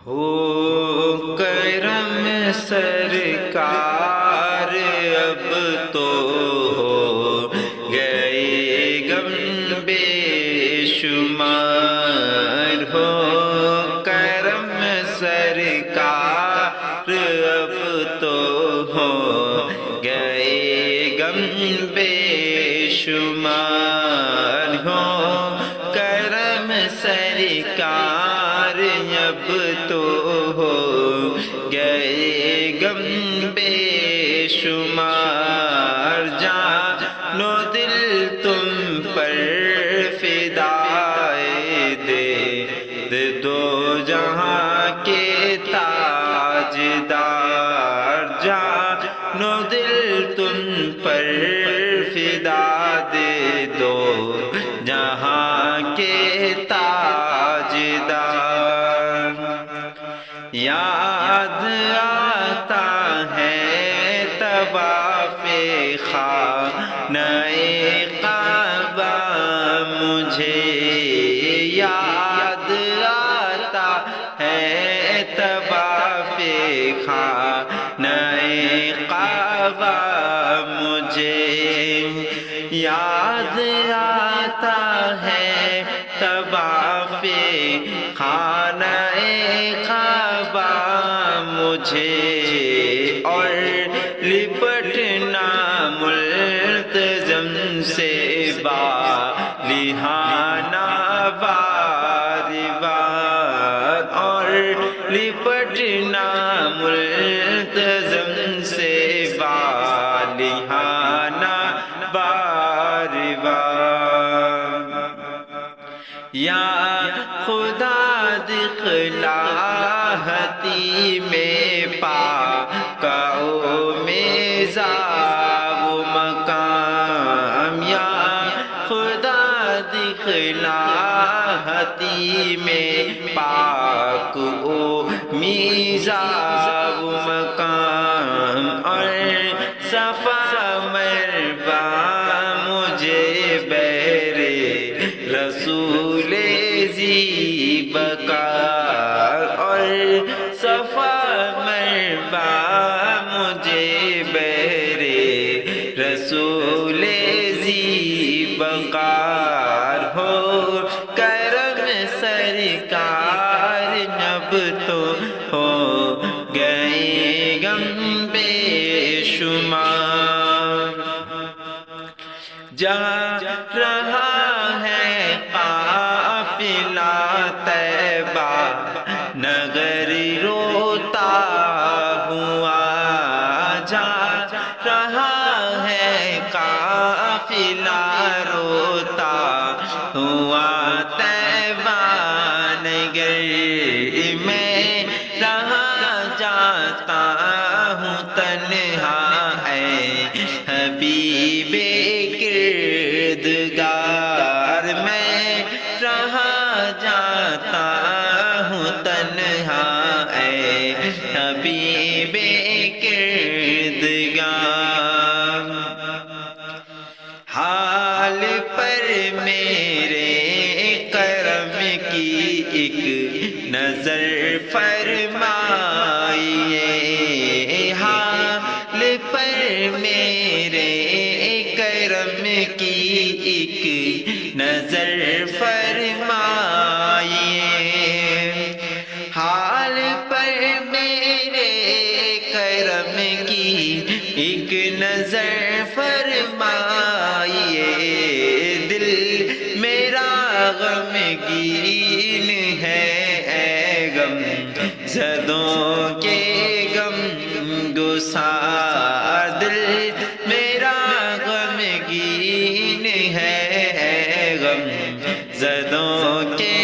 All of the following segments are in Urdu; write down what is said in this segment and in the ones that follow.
ہو کرم سرکار اب تو ہو گئے غم بے شمار، ہو کرم سرکار اب تو ہو گئے غم بے شمار، ہو کرم سرکار اب تو ہو گئے غم بے شمار، جانو دل تم پر فدائے دے دو جہاں کے تاجدار، جانو دل تم پر فدا دے دو جہاں کے تاجدار۔ یاد آتا ہے طواف خانہ کعبہ مجھے، یاد آتا ہے طواف خانہ کعبہ مجھے، یاد آتا ہے طواف خانہ کعبہ مجھے، اور لپٹنا ملتزم سے بالہانہ بار بار، اور لپٹنا ملتزم سے بالہانہ بار بار۔ یا خدا دکھلا حتیم پاک و میزاب و مقام، یا خدا دکھلا حتیم پاک و میزاب و مقام، اور صفا مروہ مجھے بہر رسول زی بقار، اور صفا مروہ مجھے بہر رسول زی بقار، ہو کرم سرکار اب تو ہو گئے غم بے شمار۔ جا رہا ہے قافلہ طیبہ نگر روتا ہوا، جا رہا ہے قافلہ روتا ہوا طیبہ نگر، میں رہا جاتا ہوں تنہا اے حبیب کردگار، میں رہا جاتا ہوں تنہا اے حبیب کردگار۔ حال پر میرے کرم کی ایک نظر فرمائیے، حال پر میرے کرم کی ایک نظر فرمائیے، حال پر میرے کرم کی ایک نظر فرمائیے، دل میرا غمگین ہے اے غم زدوں کے غم گسار، دل میرا غمگین ہے اے غم زدوں کے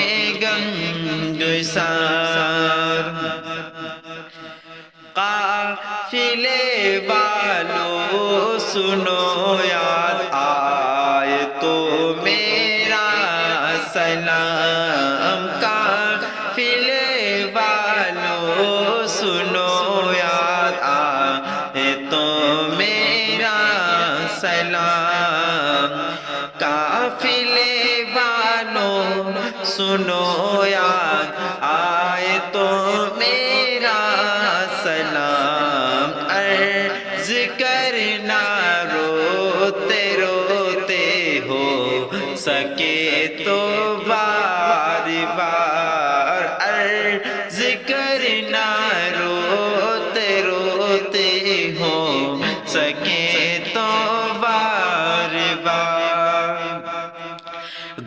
غم گسار۔ قافلے والو سنو یاد آئے تو میرا سلام، قافلے والو سنو یاد آئے تو میرا سلام، قافلے والو سنو یاد آئے تو میرا سلام عرض کرنا روتے روتے ہو سکے تو بار بار عرض کرنا روتے روتے ہو سکے تو بار بار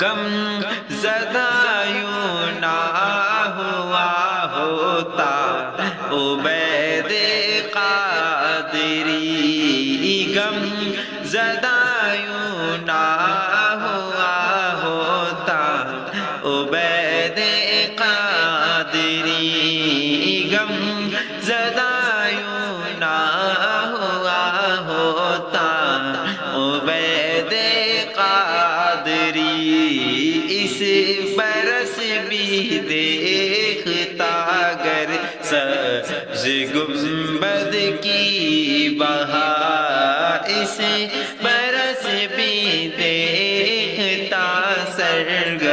غم زدہ یوں نہ ہوا ہوتا عبید قادری غم زدہ یوں نہ ہوا ہوتا عبید قادری غم زدہ یوں نہ ہوا ہوتا عبید قادری اس برس بھی دیکھتا گر سبز گنبد کی بہار اس برس بھی دیکھتا سرگ